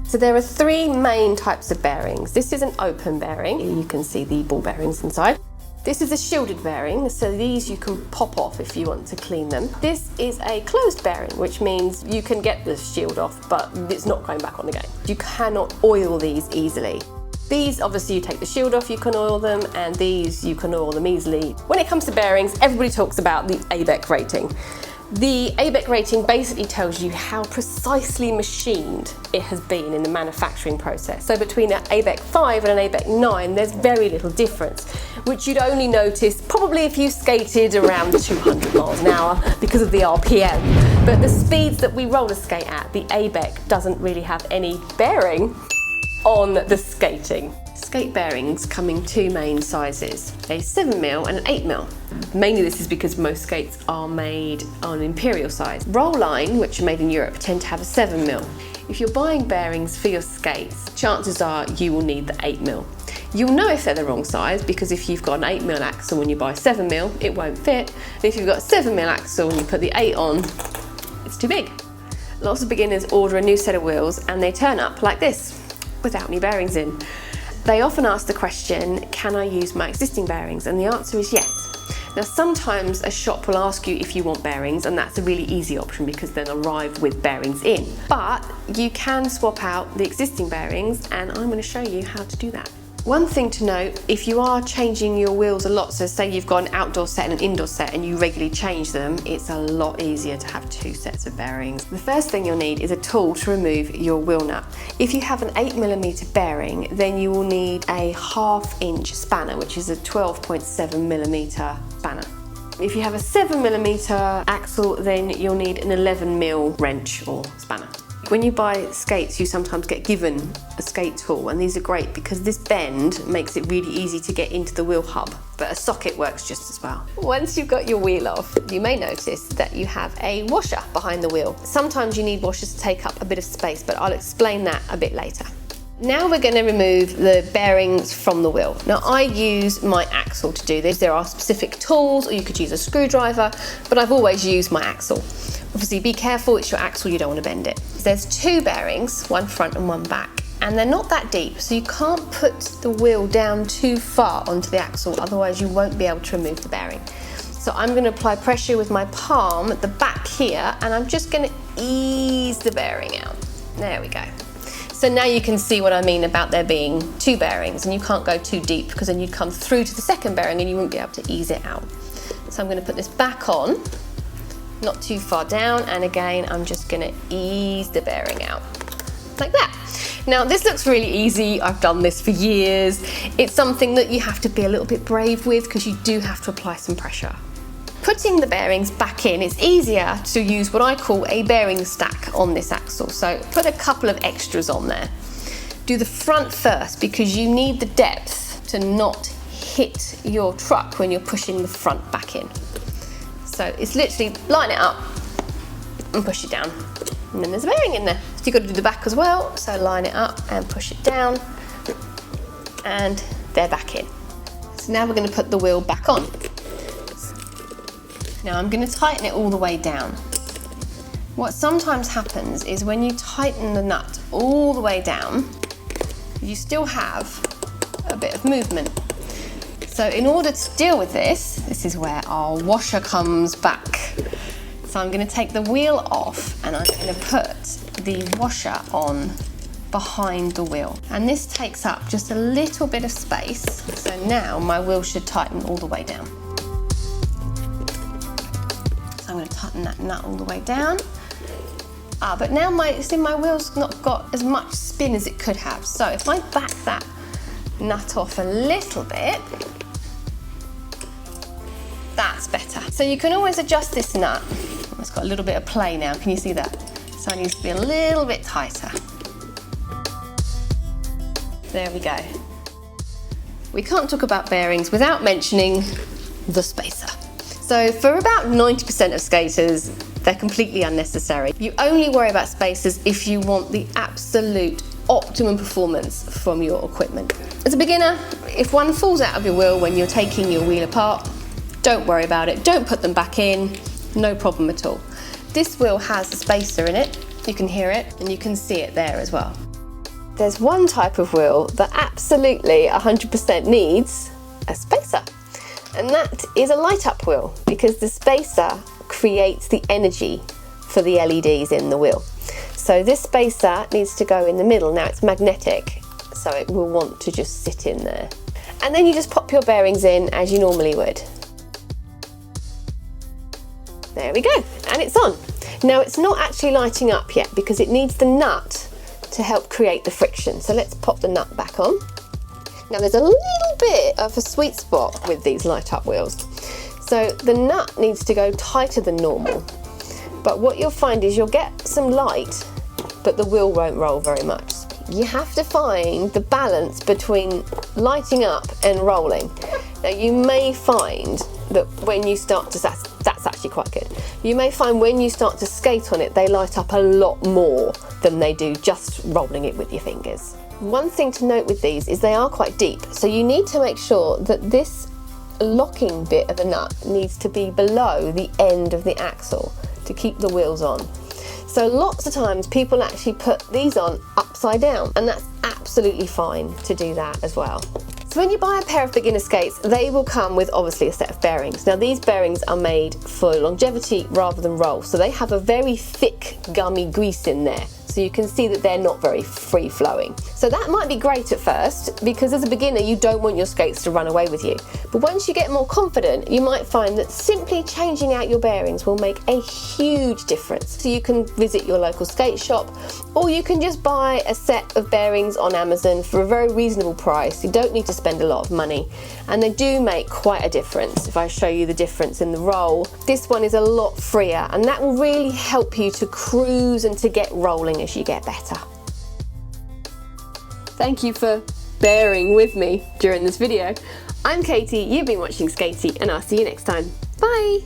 So there are three main types of bearings. This is an open bearing. You can see the ball bearings inside. This is a shielded bearing, so these you can pop off if you want to clean them. This is a closed bearing, which means you can get the shield off, but it's not going back on again. You cannot oil these easily. These, obviously, you take the shield off, you can oil them, and these, you can oil them easily. When it comes to bearings, everybody talks about the ABEC rating. The ABEC rating basically tells you how precisely machined it has been in the manufacturing process. So between an ABEC 5 and an ABEC 9, there's very little difference, which you'd only notice probably if you skated around 200 miles an hour because of the RPM. But the speeds that we roller skate at, the ABEC doesn't really have any bearing on the skating. Skate bearings come in two main sizes, a 7mm and an 8mm. Mainly this is because most skates are made on imperial size. Roll line, which are made in Europe, tend to have a 7mm. If you're buying bearings for your skates, chances are you will need the 8mm. You'll know if they're the wrong size because if you've got an 8mm axle when you buy 7mm, it won't fit. And if you've got a 7mm axle and you put the 8 on, it's too big. Lots of beginners order a new set of wheels and they turn up like this, without any bearings in. They often ask the question, can I use my existing bearings? And the answer is yes. Now sometimes a shop will ask you if you want bearings, and that's a really easy option because they'll arrive with bearings in. But you can swap out the existing bearings, and I'm going to show you how to do that. One thing to note, if you are changing your wheels a lot, so say you've got an outdoor set and an indoor set and you regularly change them, it's a lot easier to have two sets of bearings. The first thing you'll need is a tool to remove your wheel nut. If you have an 8mm bearing, then you will need a 1/2 inch spanner, which is a 12.7mm spanner. If you have a 7mm axle, then you'll need an 11mm wrench or spanner. When you buy skates, you sometimes get given a skate tool, and these are great because this bend makes it really easy to get into the wheel hub, but a socket works just as well. Once you've got your wheel off, you may notice that you have a washer behind the wheel. Sometimes you need washers to take up a bit of space, but I'll explain that a bit later. Now we're going to remove the bearings from the wheel. Now I use my axle to do this. There are specific tools, or you could use a screwdriver, but I've always used my axle. Obviously be careful, it's your axle, you don't want to bend it. There's two bearings, one front and one back, and they're not that deep, so you can't put the wheel down too far onto the axle, otherwise you won't be able to remove the bearing. So I'm going to apply pressure with my palm at the back here, and I'm just going to ease the bearing out. There we go. So now you can see what I mean about there being two bearings, and you can't go too deep because then you'd come through to the second bearing and you wouldn't be able to ease it out. So I'm going to put this back on, not too far down, and again I'm just going to ease the bearing out like that. Now this looks really easy, I've done this for years. It's something that you have to be a little bit brave with because you do have to apply some pressure. Putting the bearings back in, it's easier to use what I call a bearing stack on this axle. So put a couple of extras on there. Do the front first because you need the depth to not hit your truck when you're pushing the front back in. So it's literally line it up and push it down. And then there's a bearing in there. So you've got to do the back as well. So line it up and push it down. And they're back in. So now we're going to put the wheel back on. Now I'm going to tighten it all the way down. What sometimes happens is when you tighten the nut all the way down, you still have a bit of movement. So in order to deal with this, this is where our washer comes back. So I'm going to take the wheel off and I'm going to put the washer on behind the wheel. And this takes up just a little bit of space. So now my wheel should tighten all the way down. So I'm going to tighten that nut all the way down. But now my wheel's not got as much spin as it could have. So if I back that nut off a little bit, that's better. So you can always adjust this nut. It's got a little bit of play now, can you see that? So it needs to be a little bit tighter. There we go. We can't talk about bearings without mentioning the spacer. So for about 90% of skaters, they're completely unnecessary. You only worry about spacers if you want the absolute optimum performance from your equipment. As a beginner, if one falls out of your wheel when you're taking your wheel apart, don't worry about it. Don't put them back in, no problem at all. This wheel has a spacer in it. You can hear it and you can see it there as well. There's one type of wheel that absolutely 100% needs a spacer, and that is a light up wheel, because the spacer creates the energy for the LEDs in the wheel. So this spacer needs to go in the middle. Now it's magnetic, so it will want to just sit in there. And then you just pop your bearings in as you normally would. There we go, and it's on. Now it's not actually lighting up yet because it needs the nut to help create the friction. So let's pop the nut back on. Now there's a little bit of a sweet spot with these light up wheels. So the nut needs to go tighter than normal. But what you'll find is you'll get some light, but the wheel won't roll very much. You have to find the balance between lighting up and rolling. Now you may find that when you start to, that's actually quite good. You may find when you start to skate on it, they light up a lot more than they do just rolling it with your fingers. One thing to note with these is they are quite deep, so you need to make sure that this locking bit of the nut needs to be below the end of the axle to keep the wheels on. So lots of times people actually put these on upside down, and that's absolutely fine to do that as well. So when you buy a pair of beginner skates, they will come with obviously a set of bearings. Now these bearings are made for longevity rather than roll, so they have a very thick gummy grease in there. So you can see that they're not very free flowing. So that might be great at first, because as a beginner you don't want your skates to run away with you. But once you get more confident, you might find that simply changing out your bearings will make a huge difference. So you can visit your local skate shop, or you can just buy a set of bearings on Amazon for a very reasonable price. You don't need to spend a lot of money, and they do make quite a difference. If I show you the difference in the roll, this one is a lot freer, and that will really help you to cruise and to get rolling as you get better. Thank you for bearing with me during this video. I'm Katie, you've been watching Skatey, and I'll see you next time. Bye!